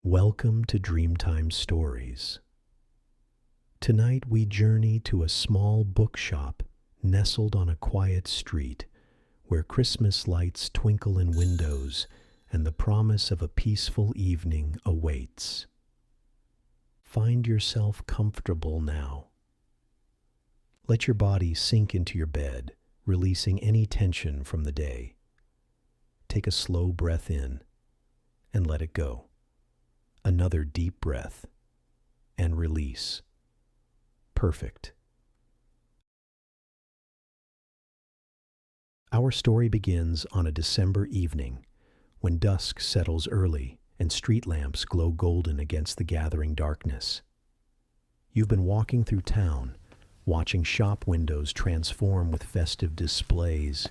Welcome to Dreamtime Stories. Tonight we journey to a small bookshop nestled on a quiet street where Christmas lights twinkle in windows and the promise of a peaceful evening awaits. Find yourself comfortable now. Let your body sink into your bed, releasing any tension from the day. Take a slow breath in and let it go. Another deep breath and release. Perfect. Our story begins on a December evening when dusk settles early and street lamps glow golden against the gathering darkness. You've been walking through town, watching shop windows transform with festive displays,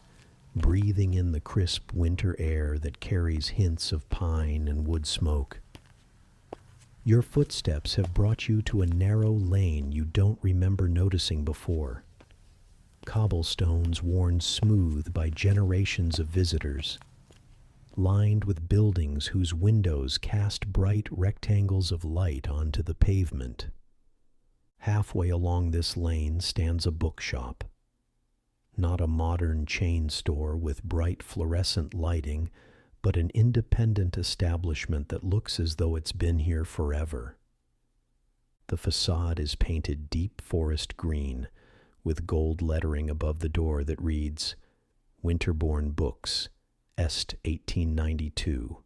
breathing in the crisp winter air that carries hints of pine and wood smoke. Your footsteps have brought you to a narrow lane you don't remember noticing before. Cobblestones worn smooth by generations of visitors, lined with buildings whose windows cast bright rectangles of light onto the pavement. Halfway along this lane stands a bookshop. Not a modern chain store with bright fluorescent lighting, but an independent establishment that looks as though it's been here forever. The facade is painted deep forest green, with gold lettering above the door that reads, Winterbourne Books, Est 1892.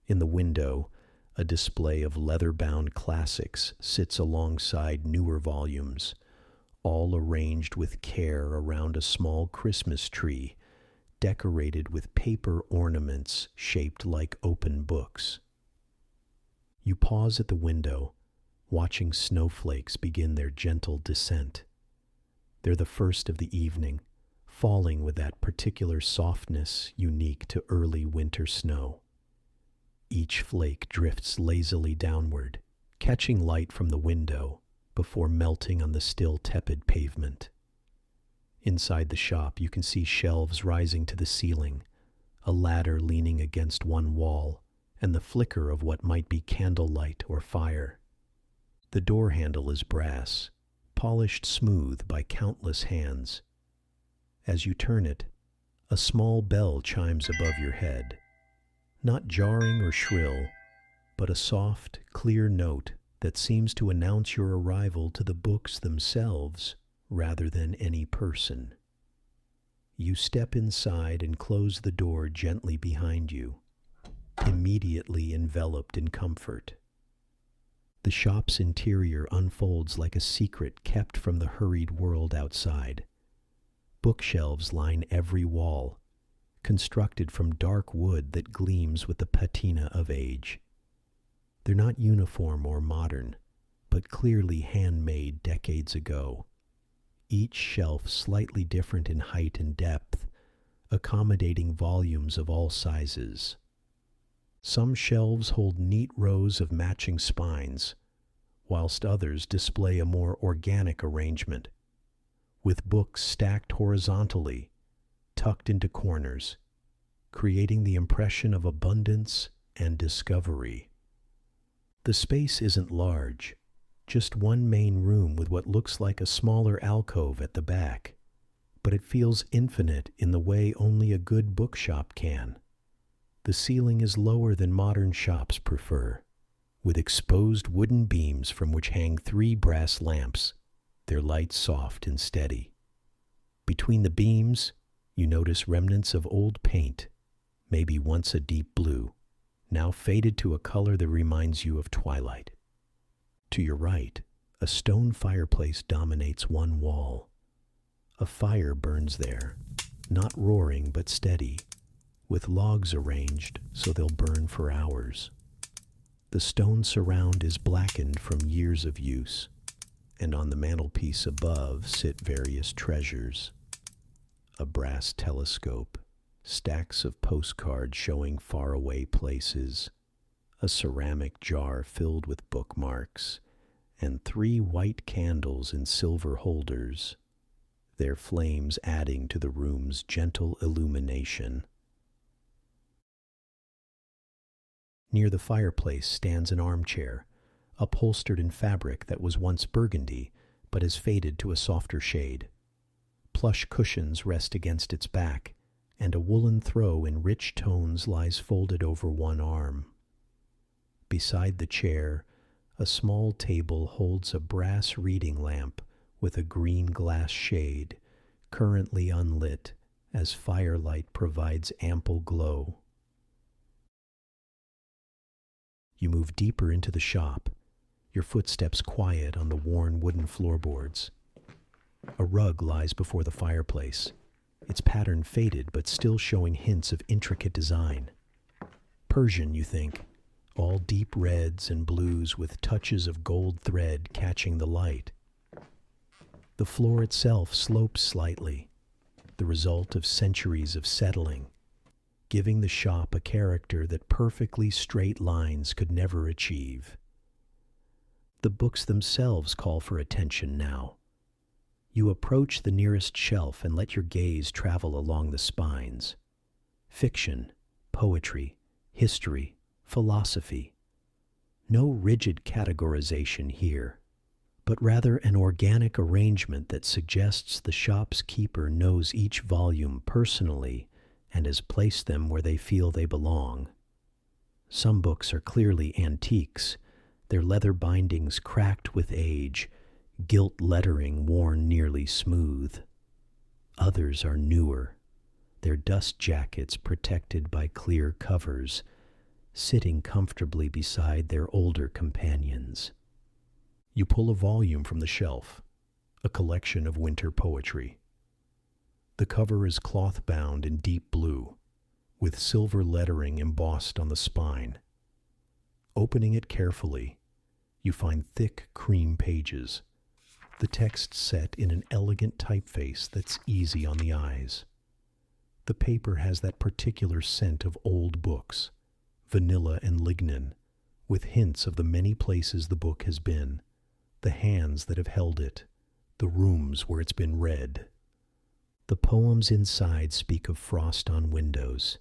In the window, a display of leather-bound classics sits alongside newer volumes, all arranged with care around a small Christmas tree decorated with paper ornaments shaped like open books. You pause at the window, watching snowflakes begin their gentle descent. They're the first of the evening, falling with that particular softness unique to early winter snow. Each flake drifts lazily downward, catching light from the window before melting on the still tepid pavement. Inside the shop, you can see shelves rising to the ceiling, a ladder leaning against one wall, and the flicker of what might be candlelight or fire. The door handle is brass, polished smooth by countless hands. As you turn it, a small bell chimes above your head, not jarring or shrill, but a soft, clear note that seems to announce your arrival to the books themselves rather than any person. You step inside and close the door gently behind you, immediately enveloped in comfort. The shop's interior unfolds like a secret kept from the hurried world outside. Bookshelves line every wall, constructed from dark wood that gleams with the patina of age. They're not uniform or modern, but clearly handmade decades ago. Each shelf slightly different in height and depth, accommodating volumes of all sizes. Some shelves hold neat rows of matching spines, whilst others display a more organic arrangement, with books stacked horizontally, tucked into corners, creating the impression of abundance and discovery. The space isn't large, just one main room with what looks like a smaller alcove at the back, but it feels infinite in the way only a good bookshop can. The ceiling is lower than modern shops prefer, with exposed wooden beams from which hang 3 brass lamps, their light soft and steady. Between the beams, you notice remnants of old paint, maybe once a deep blue, now faded to a color that reminds you of twilight. To your right, a stone fireplace dominates one wall. A fire burns there, not roaring but steady, with logs arranged so they'll burn for hours. The stone surround is blackened from years of use, and on the mantelpiece above sit various treasures. A brass telescope, stacks of postcards showing faraway places, a ceramic jar filled with bookmarks, and 3 white candles in silver holders, their flames adding to the room's gentle illumination. Near the fireplace stands an armchair, upholstered in fabric that was once burgundy but has faded to a softer shade. Plush cushions rest against its back, and a woolen throw in rich tones lies folded over one arm. Beside the chair, a small table holds a brass reading lamp with a green glass shade, currently unlit as firelight provides ample glow. You move deeper into the shop, your footsteps quiet on the worn wooden floorboards. A rug lies before the fireplace, its pattern faded but still showing hints of intricate design. Persian, you think, all deep reds and blues with touches of gold thread catching the light. The floor itself slopes slightly, the result of centuries of settling, giving the shop a character that perfectly straight lines could never achieve. The books themselves call for attention now. You approach the nearest shelf and let your gaze travel along the spines. Fiction, poetry, history, philosophy. No rigid categorization here, but rather an organic arrangement that suggests the shop's keeper knows each volume personally and has placed them where they feel they belong. Some books are clearly antiques, their leather bindings cracked with age, gilt lettering worn nearly smooth. Others are newer, their dust jackets protected by clear covers, sitting comfortably beside their older companions. You pull a volume from the shelf, a collection of winter poetry. The cover is cloth-bound in deep blue, with silver lettering embossed on the spine. Opening it carefully, you find thick cream pages, the text set in an elegant typeface that's easy on the eyes. The paper has that particular scent of old books, vanilla and lignin, with hints of the many places the book has been, the hands that have held it, the rooms where it's been read. The poems inside speak of frost on windows,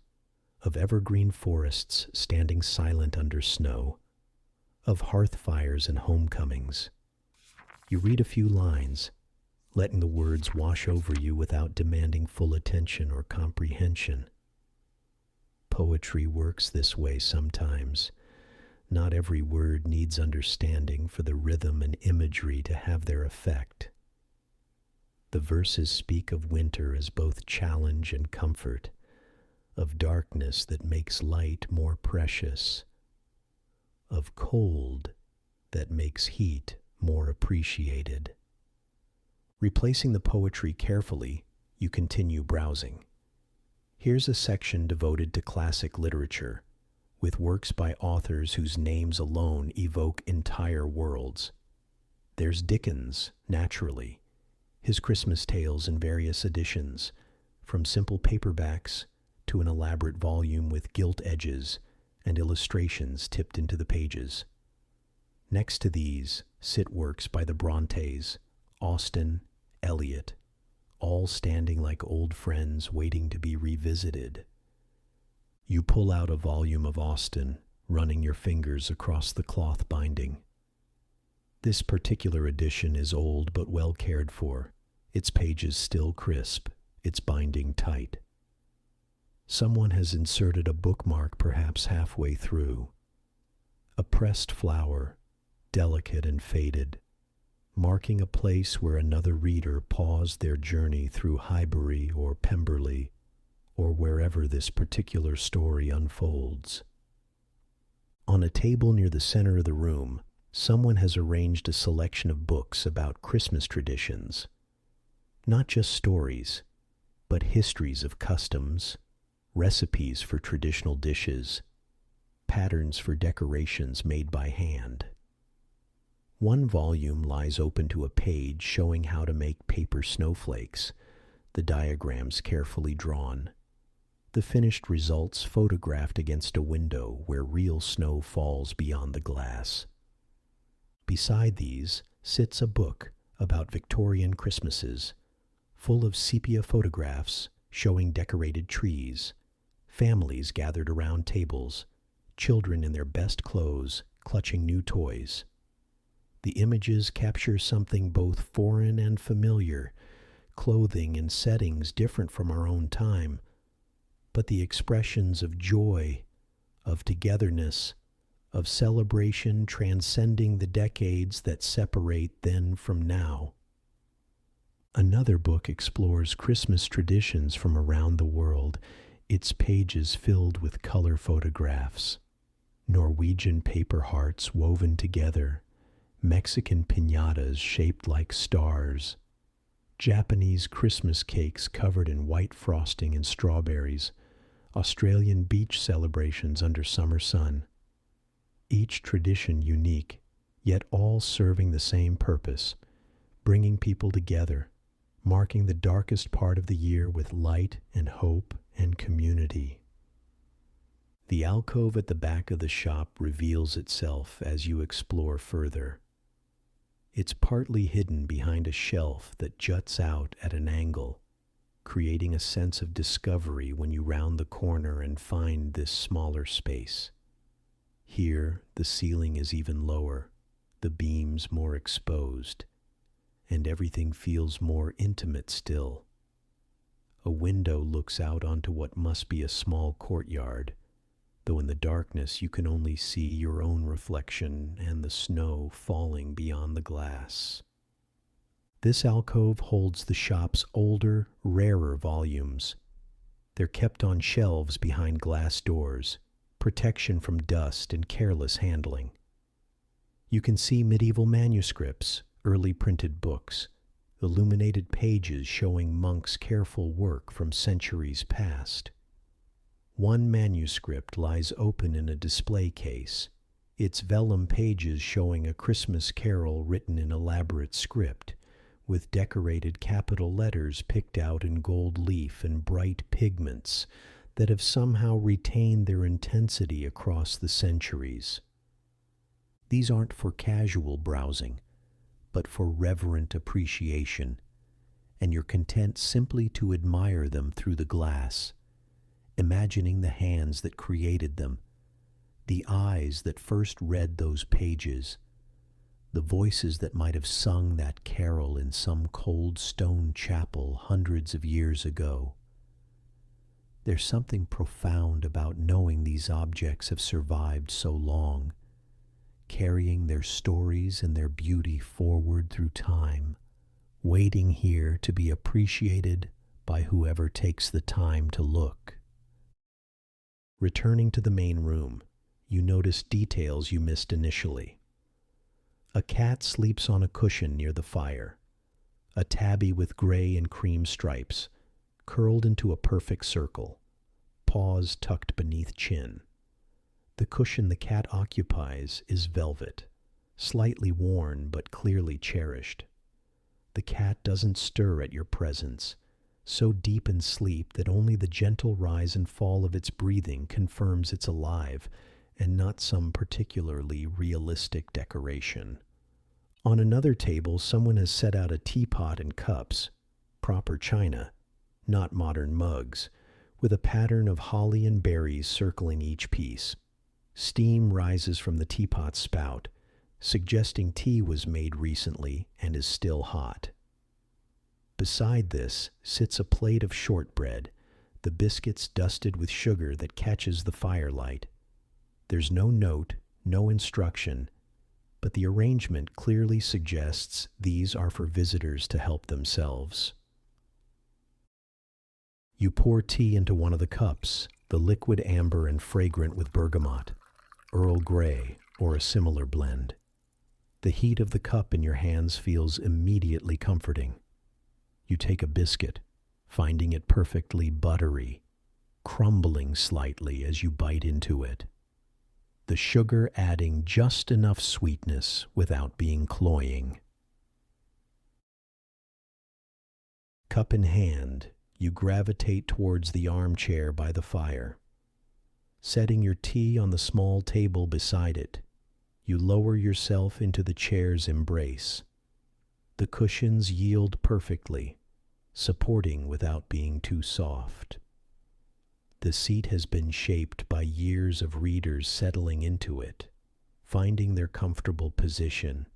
of evergreen forests standing silent under snow, of hearth fires and homecomings. You read a few lines, letting the words wash over you without demanding full attention or comprehension. Poetry works this way sometimes. Not every word needs understanding for the rhythm and imagery to have their effect. The verses speak of winter as both challenge and comfort, of darkness that makes light more precious, of cold that makes heat more appreciated. Replacing the poetry carefully, you continue browsing. Here's a section devoted to classic literature, with works by authors whose names alone evoke entire worlds. There's Dickens, naturally, his Christmas tales in various editions, from simple paperbacks to an elaborate volume with gilt edges and illustrations tipped into the pages. Next to these sit works by the Brontes, Austen, Eliot, all standing like old friends waiting to be revisited. You pull out a volume of Austen, running your fingers across the cloth binding. This particular edition is old but well cared for, its pages still crisp, its binding tight. Someone has inserted a bookmark perhaps halfway through. A pressed flower, delicate and faded, marking a place where another reader paused their journey through Highbury or Pemberley, or wherever this particular story unfolds. On a table near the center of the room, someone has arranged a selection of books about Christmas traditions. Not just stories, but histories of customs, recipes for traditional dishes, patterns for decorations made by hand. One volume lies open to a page showing how to make paper snowflakes, the diagrams carefully drawn, the finished results photographed against a window where real snow falls beyond the glass. Beside these sits a book about Victorian Christmases, full of sepia photographs showing decorated trees, families gathered around tables, children in their best clothes, clutching new toys. The images capture something both foreign and familiar, clothing and settings different from our own time, but the expressions of joy, of togetherness, of celebration transcending the decades that separate then from now. Another book explores Christmas traditions from around the world, its pages filled with color photographs, Norwegian paper hearts woven together, Mexican piñatas shaped like stars, Japanese Christmas cakes covered in white frosting and strawberries, Australian beach celebrations under summer sun. Each tradition unique, yet all serving the same purpose, bringing people together, marking the darkest part of the year with light and hope and community. The alcove at the back of the shop reveals itself as you explore further. It's partly hidden behind a shelf that juts out at an angle, creating a sense of discovery when you round the corner and find this smaller space. Here, the ceiling is even lower, the beams more exposed, and everything feels more intimate still. A window looks out onto what must be a small courtyard, though in the darkness you can only see your own reflection and the snow falling beyond the glass. This alcove holds the shop's older, rarer volumes. They're kept on shelves behind glass doors, protection from dust and careless handling. You can see medieval manuscripts, early printed books, illuminated pages showing monks' careful work from centuries past. One manuscript lies open in a display case, its vellum pages showing a Christmas carol written in elaborate script, with decorated capital letters picked out in gold leaf and bright pigments that have somehow retained their intensity across the centuries. These aren't for casual browsing, but for reverent appreciation, and you're content simply to admire them through the glass, imagining the hands that created them, the eyes that first read those pages, the voices that might have sung that carol in some cold stone chapel hundreds of years ago. There's something profound about knowing these objects have survived so long, carrying their stories and their beauty forward through time, waiting here to be appreciated by whoever takes the time to look. Returning to the main room, you notice details you missed initially. A cat sleeps on a cushion near the fire, a tabby with gray and cream stripes, curled into a perfect circle, paws tucked beneath chin. The cushion the cat occupies is velvet, slightly worn but clearly cherished. The cat doesn't stir at your presence, so deep in sleep that only the gentle rise and fall of its breathing confirms it's alive and not some particularly realistic decoration. On another table, someone has set out a teapot and cups, proper china, not modern mugs, with a pattern of holly and berries circling each piece. Steam rises from the teapot's spout, suggesting tea was made recently and is still hot. Beside this sits a plate of shortbread, the biscuits dusted with sugar that catches the firelight. There's no note, no instruction, but the arrangement clearly suggests these are for visitors to help themselves. You pour tea into one of the cups, the liquid amber and fragrant with bergamot, Earl Grey, or a similar blend. The heat of the cup in your hands feels immediately comforting. You take a biscuit, finding it perfectly buttery, crumbling slightly as you bite into it. The sugar adding just enough sweetness without being cloying. Cup in hand, you gravitate towards the armchair by the fire. Setting your tea on the small table beside it, you lower yourself into the chair's embrace. The cushions yield perfectly, supporting without being too soft. The seat has been shaped by years of readers settling into it, finding their comfortable position,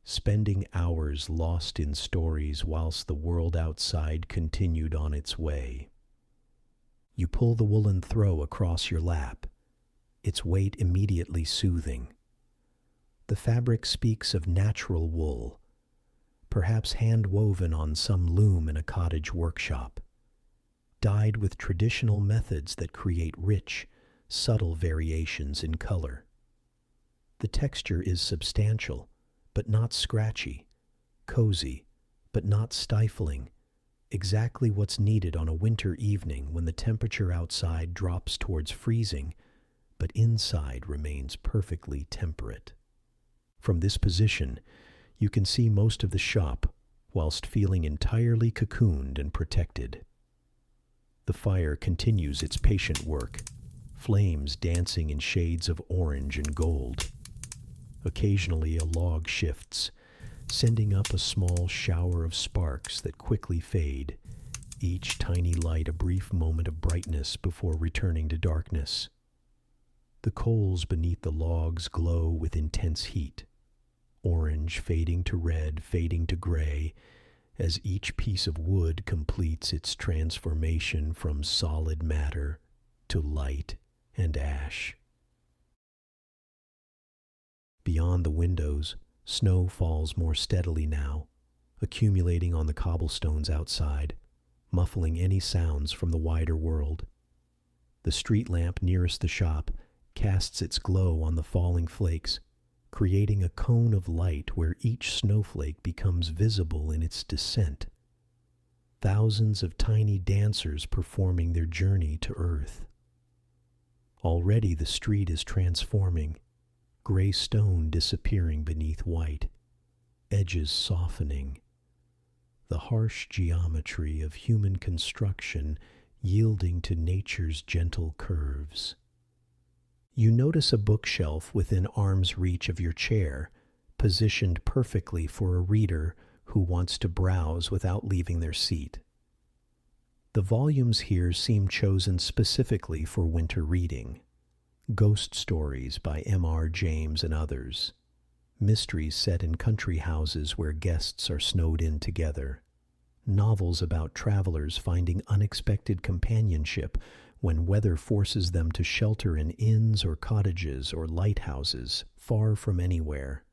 spending hours lost in stories whilst the world outside continued on its way. You pull the woolen throw across your lap, its weight immediately soothing. The fabric speaks of natural wool, perhaps hand-woven on some loom in a cottage workshop, dyed with traditional methods that create rich, subtle variations in color. The texture is substantial, but not scratchy, cozy, but not stifling, exactly what's needed on a winter evening when the temperature outside drops towards freezing, but inside remains perfectly temperate. From this position, you can see most of the shop whilst feeling entirely cocooned and protected. The fire continues its patient work, flames dancing in shades of orange and gold. Occasionally a log shifts, sending up a small shower of sparks that quickly fade, each tiny light a brief moment of brightness before returning to darkness. The coals beneath the logs glow with intense heat, orange fading to red, fading to gray, as each piece of wood completes its transformation from solid matter to light and ash. Beyond the windows, snow falls more steadily now, accumulating on the cobblestones outside, muffling any sounds from the wider world. The street lamp nearest the shop casts its glow on the falling flakes, creating a cone of light where each snowflake becomes visible in its descent. Thousands of tiny dancers performing their journey to earth. Already the street is transforming, gray stone disappearing beneath white, edges softening, the harsh geometry of human construction yielding to nature's gentle curves. You notice a bookshelf within arm's reach of your chair, positioned perfectly for a reader who wants to browse without leaving their seat. The volumes here seem chosen specifically for winter reading. Ghost stories by M.R. James and others. Mysteries set in country houses where guests are snowed in together. Novels about travelers finding unexpected companionship when weather forces them to shelter in inns or cottages or lighthouses far from anywhere.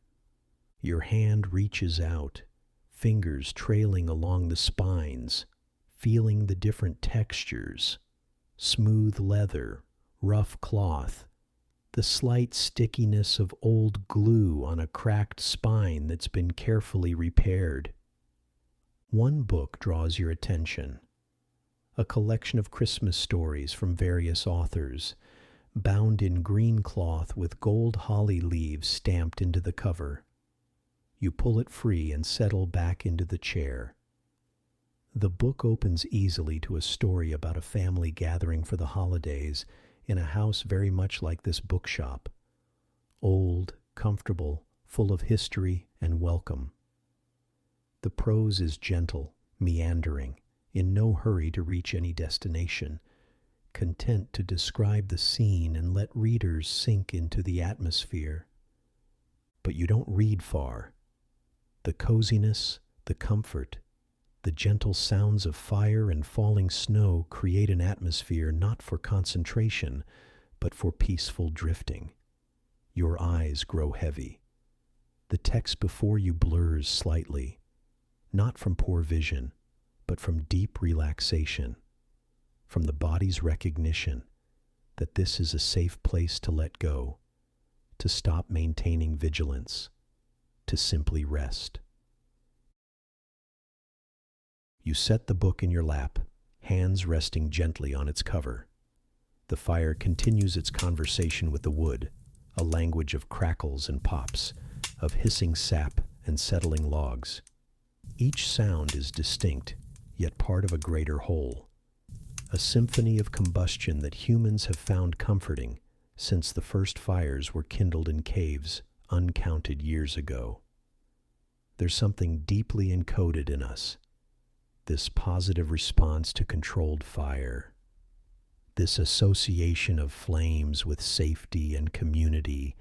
Your hand reaches out, fingers trailing along the spines, feeling the different textures, smooth leather, rough cloth, the slight stickiness of old glue on a cracked spine that's been carefully repaired. One book draws your attention. A collection of Christmas stories from various authors, bound in green cloth with gold holly leaves stamped into the cover. You pull it free and settle back into the chair. The book opens easily to a story about a family gathering for the holidays in a house very much like this bookshop. Old, comfortable, full of history and welcome. The prose is gentle, meandering, in no hurry to reach any destination, content to describe the scene and let readers sink into the atmosphere. But you don't read far. The coziness, the comfort, the gentle sounds of fire and falling snow create an atmosphere not for concentration, but for peaceful drifting. Your eyes grow heavy. The text before you blurs slightly, not from poor vision, but from deep relaxation, from the body's recognition that this is a safe place to let go, to stop maintaining vigilance, to simply rest. You set the book in your lap, hands resting gently on its cover. The fire continues its conversation with the wood, a language of crackles and pops, of hissing sap and settling logs. Each sound is distinct, yet part of a greater whole, a symphony of combustion that humans have found comforting since the first fires were kindled in caves uncounted years ago. There's something deeply encoded in us, this positive response to controlled fire. this association of flames with safety and community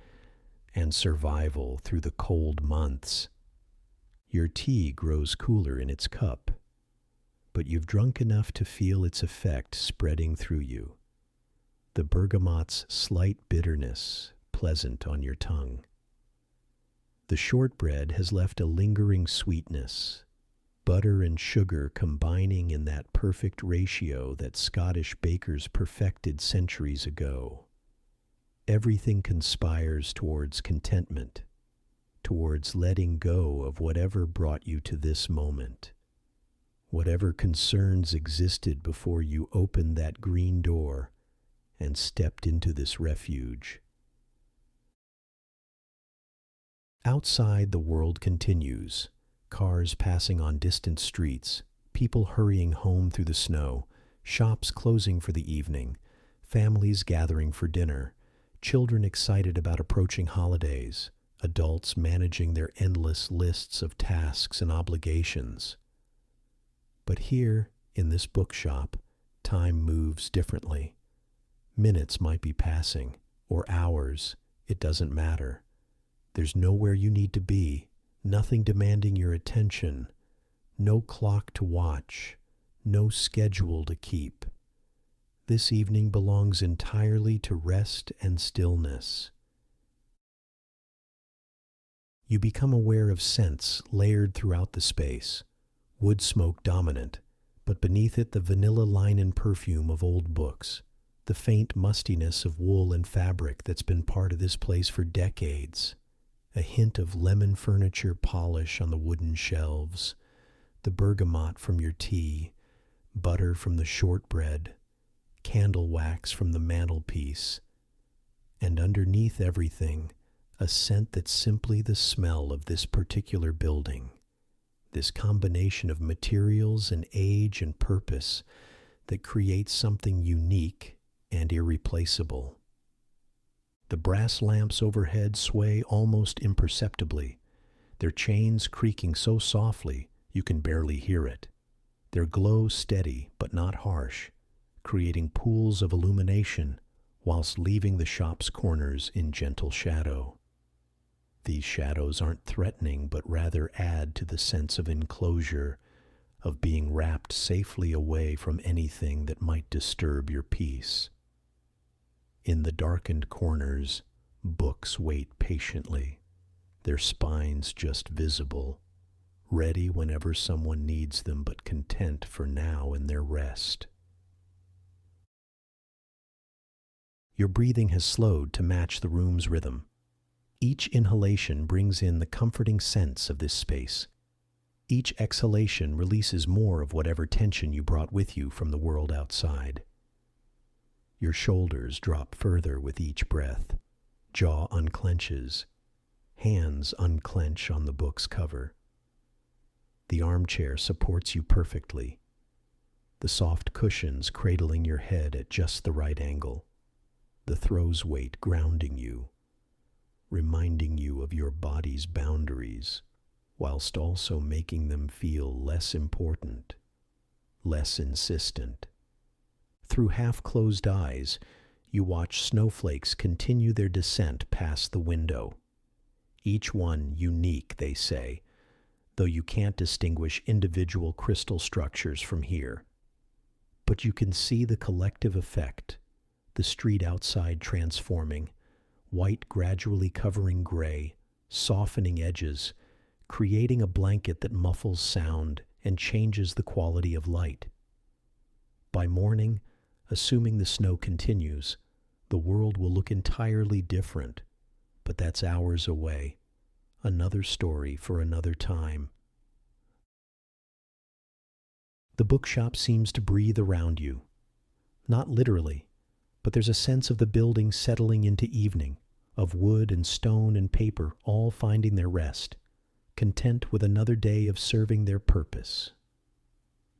and survival through the cold months. Your tea grows cooler in its cup, but you've drunk enough to feel its effect spreading through you. The bergamot's slight bitterness pleasant on your tongue. The shortbread has left a lingering sweetness, butter and sugar combining in that perfect ratio that Scottish bakers perfected centuries ago. Everything conspires towards contentment, towards letting go of whatever brought you to this moment. Whatever concerns existed before you opened that green door and stepped into this refuge. Outside, the world continues. Cars passing on distant streets, people hurrying home through the snow, shops closing for the evening, families gathering for dinner, children excited about approaching holidays, adults managing their endless lists of tasks and obligations. But here, in this bookshop, time moves differently. Minutes might be passing, or hours, it doesn't matter. There's nowhere you need to be, nothing demanding your attention, no clock to watch, no schedule to keep. This evening belongs entirely to rest and stillness. You become aware of scents layered throughout the space, wood smoke dominant, but beneath it the vanilla linen perfume of old books, the faint mustiness of wool and fabric that's been part of this place for decades, a hint of lemon furniture polish on the wooden shelves, the bergamot from your tea, butter from the shortbread, candle wax from the mantelpiece, and underneath everything, a scent that's simply the smell of this particular building, this combination of materials and age and purpose that creates something unique and irreplaceable. The brass lamps overhead sway almost imperceptibly, their chains creaking so softly you can barely hear it. Their glow steady but not harsh, creating pools of illumination whilst leaving the shop's corners in gentle shadow. These shadows aren't threatening but rather add to the sense of enclosure, of being wrapped safely away from anything that might disturb your peace. In the darkened corners, books wait patiently, their spines just visible, ready whenever someone needs them but content for now in their rest. Your breathing has slowed to match the room's rhythm. Each inhalation brings in the comforting sense of this space. Each exhalation releases more of whatever tension you brought with you from the world outside. Your shoulders drop further with each breath, jaw unclenches, hands unclench on the book's cover. The armchair supports you perfectly, the soft cushions cradling your head at just the right angle, the throw's weight grounding you, reminding you of your body's boundaries, whilst also making them feel less important, less insistent. Through half-closed eyes, you watch snowflakes continue their descent past the window. Each one unique, they say, though you can't distinguish individual crystal structures from here. But you can see the collective effect, the street outside transforming, white gradually covering gray, softening edges, creating a blanket that muffles sound and changes the quality of light. By morning, assuming the snow continues, the world will look entirely different, but that's hours away. Another story for another time. The bookshop seems to breathe around you. Not literally, but there's a sense of the building settling into evening, of wood and stone and paper all finding their rest, content with another day of serving their purpose.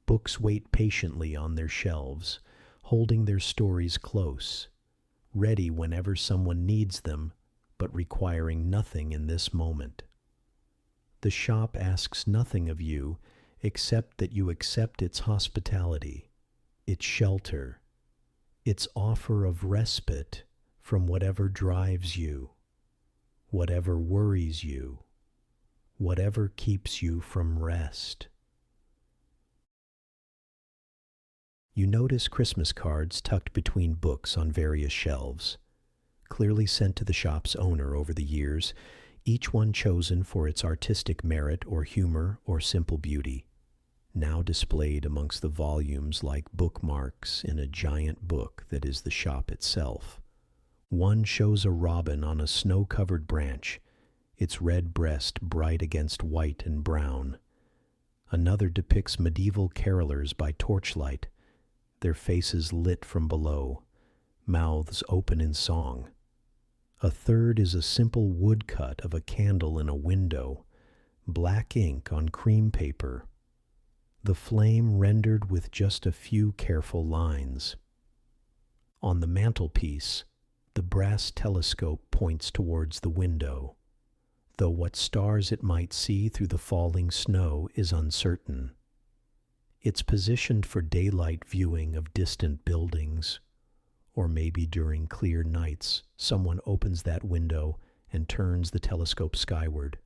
Books wait patiently on their shelves, holding their stories close, ready whenever someone needs them, but requiring nothing in this moment. The shop asks nothing of you except that you accept its hospitality, its shelter, its offer of respite from whatever drives you, whatever worries you, whatever keeps you from rest. You notice Christmas cards tucked between books on various shelves, clearly sent to the shop's owner over the years, each one chosen for its artistic merit or humor or simple beauty, now displayed amongst the volumes like bookmarks in a giant book that is the shop itself. One shows a robin on a snow-covered branch, its red breast bright against white and brown. Another depicts medieval carolers by torchlight, their faces lit from below, mouths open in song. A third is a simple woodcut of a candle in a window, black ink on cream paper, the flame rendered with just a few careful lines. On the mantelpiece, the brass telescope points towards the window, though what stars it might see through the falling snow is uncertain. It's positioned for daylight viewing of distant buildings, or maybe during clear nights someone opens that window and turns the telescope skyward,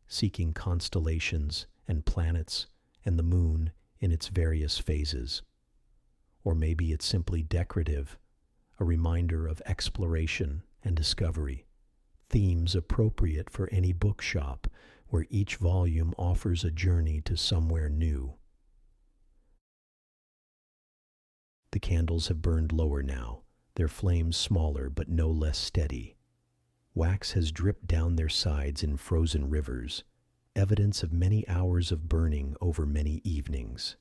seeking constellations and planets and the moon in its various phases. Or maybe it's simply decorative, a reminder of exploration and discovery, themes appropriate for any bookshop where each volume offers a journey to somewhere new. The candles have burned lower now, their flames smaller but no less steady. Wax has dripped down their sides in frozen rivers, evidence of many hours of burning over many evenings.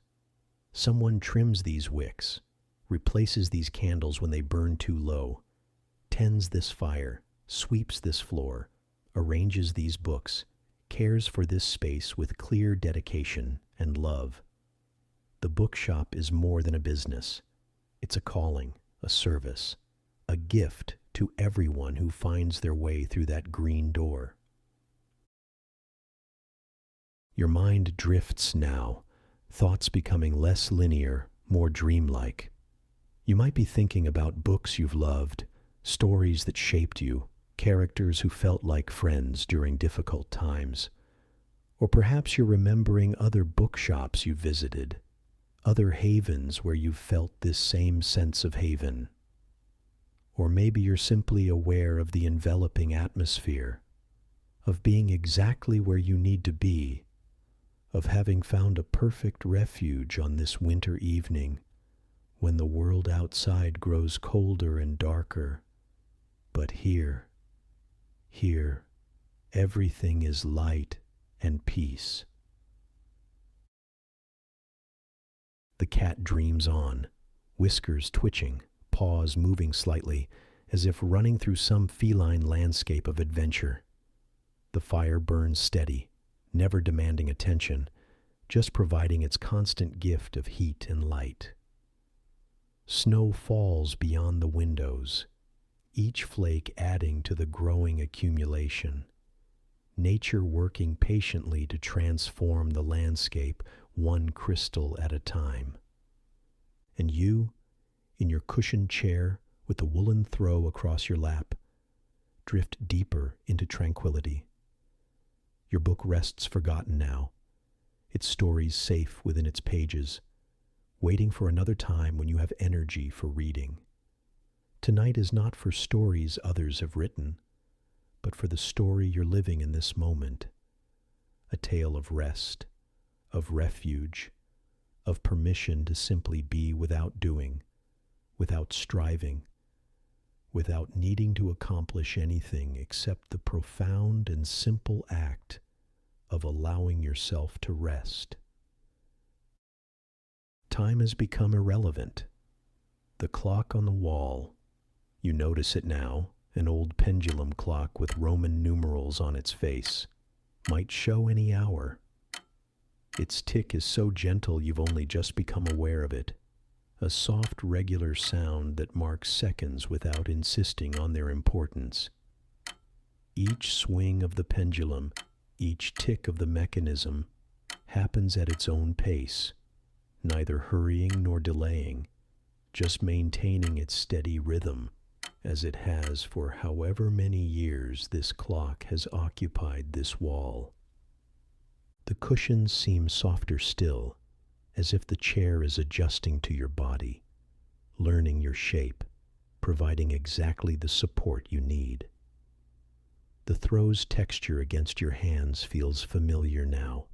Someone trims these wicks, replaces these candles when they burn too low, tends this fire, sweeps this floor, arranges these books, cares for this space with clear dedication and love. The bookshop is more than a business. It's a calling, a service, a gift to everyone who finds their way through that green door. Your mind drifts now, thoughts becoming less linear, more dreamlike. You might be thinking about books you've loved, stories that shaped you, characters who felt like friends during difficult times. Or perhaps you're remembering other bookshops you visited, other havens where you've felt this same sense of haven. Or maybe you're simply aware of the enveloping atmosphere, of being exactly where you need to be, of having found a perfect refuge on this winter evening when the world outside grows colder and darker. But here, everything is light and peace. The cat dreams on, whiskers twitching, paws moving slightly, as if running through some feline landscape of adventure. The fire burns steady, never demanding attention, just providing its constant gift of heat and light. Snow falls beyond the windows, each flake adding to the growing accumulation. Nature working patiently to transform the landscape one crystal at a time. And you, in your cushioned chair with the woolen throw across your lap, drift deeper into tranquility. Your book rests forgotten now, its stories safe within its pages, waiting for another time when you have energy for reading. Tonight is not for stories others have written, but for the story you're living in this moment, a tale of rest, of refuge, of permission to simply be without doing, without striving, without needing to accomplish anything except the profound and simple act of allowing yourself to rest. Time has become irrelevant. The clock on the wall, you notice it now, an old pendulum clock with Roman numerals on its face, might show any hour. Its tick is so gentle you've only just become aware of it, a soft, regular sound that marks seconds without insisting on their importance. Each swing of the pendulum, each tick of the mechanism, happens at its own pace, neither hurrying nor delaying, just maintaining its steady rhythm, as it has for however many years this clock has occupied this wall. The cushions seem softer still, as if the chair is adjusting to your body, learning your shape, providing exactly the support you need. The throw's texture against your hands feels familiar now,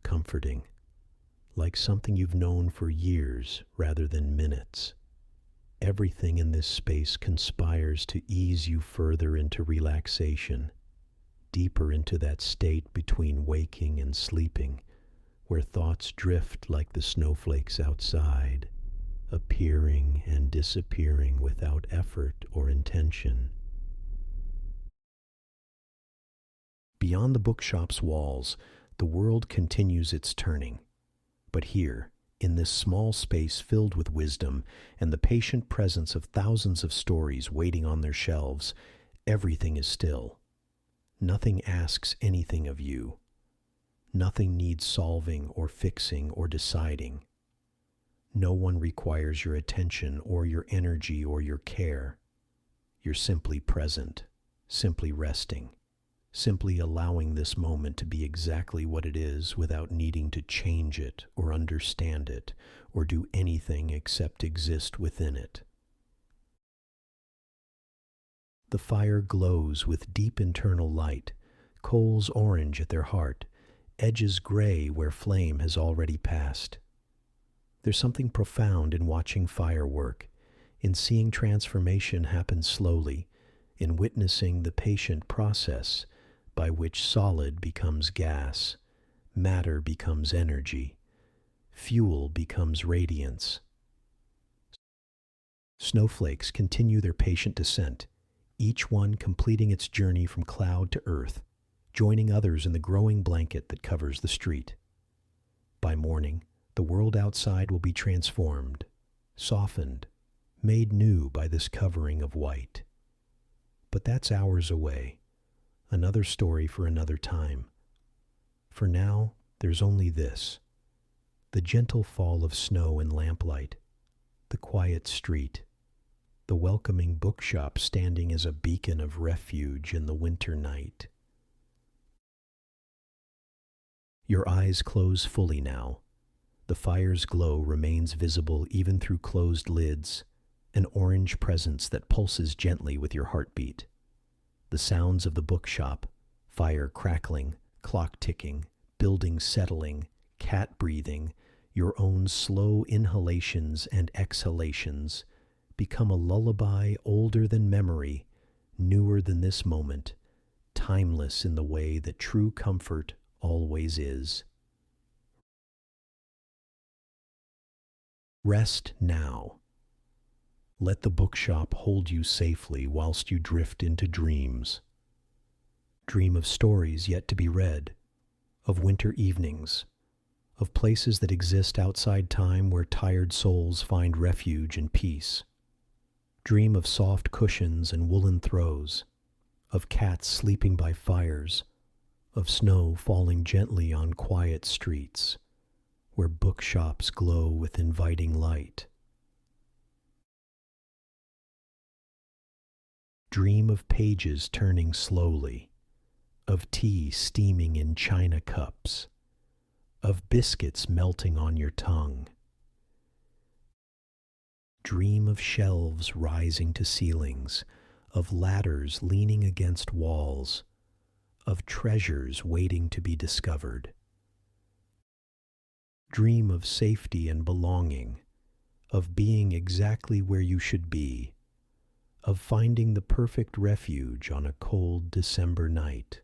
comforting, like something you've known for years rather than minutes. Everything in this space conspires to ease you further into relaxation, deeper into that state between waking and sleeping, where thoughts drift like the snowflakes outside, appearing and disappearing without effort or intention. Beyond the bookshop's walls, the world continues its turning. But here, in this small space filled with wisdom and the patient presence of thousands of stories waiting on their shelves, everything is still. Nothing asks anything of you. Nothing needs solving or fixing or deciding. No one requires your attention or your energy or your care. You're simply present, simply resting, simply allowing this moment to be exactly what it is without needing to change it or understand it or do anything except exist within it. The fire glows with deep internal light, coals orange at their heart, edges gray where flame has already passed. There's something profound in watching fire work, in seeing transformation happen slowly, in witnessing the patient process by which solid becomes gas, matter becomes energy, fuel becomes radiance. Snowflakes continue their patient descent, each one completing its journey from cloud to earth, joining others in the growing blanket that covers the street. By morning, the world outside will be transformed, softened, made new by this covering of white. But that's hours away. Another story for another time. For now, there's only this: the gentle fall of snow in lamplight, the quiet street, the welcoming bookshop standing as a beacon of refuge in the winter night. Your eyes close fully now. The fire's glow remains visible even through closed lids, an orange presence that pulses gently with your heartbeat. The sounds of the bookshop, fire crackling, clock ticking, building settling, cat breathing, your own slow inhalations and exhalations, become a lullaby older than memory, newer than this moment, timeless in the way that true comfort always is. Rest now. Let the bookshop hold you safely whilst you drift into dreams. Dream of stories yet to be read, of winter evenings, of places that exist outside time where tired souls find refuge and peace. Dream of soft cushions and woolen throws, of cats sleeping by fires, of snow falling gently on quiet streets, where bookshops glow with inviting light. Dream of pages turning slowly, of tea steaming in china cups, of biscuits melting on your tongue. Dream of shelves rising to ceilings, of ladders leaning against walls, of treasures waiting to be discovered. Dream of safety and belonging, of being exactly where you should be, of finding the perfect refuge on a cold December night.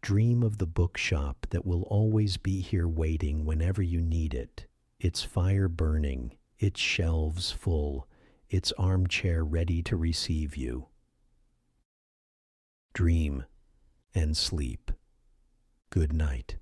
Dream of the bookshop that will always be here waiting whenever you need it, its fire burning, its shelves full, its armchair ready to receive you. Dream and sleep. Good night.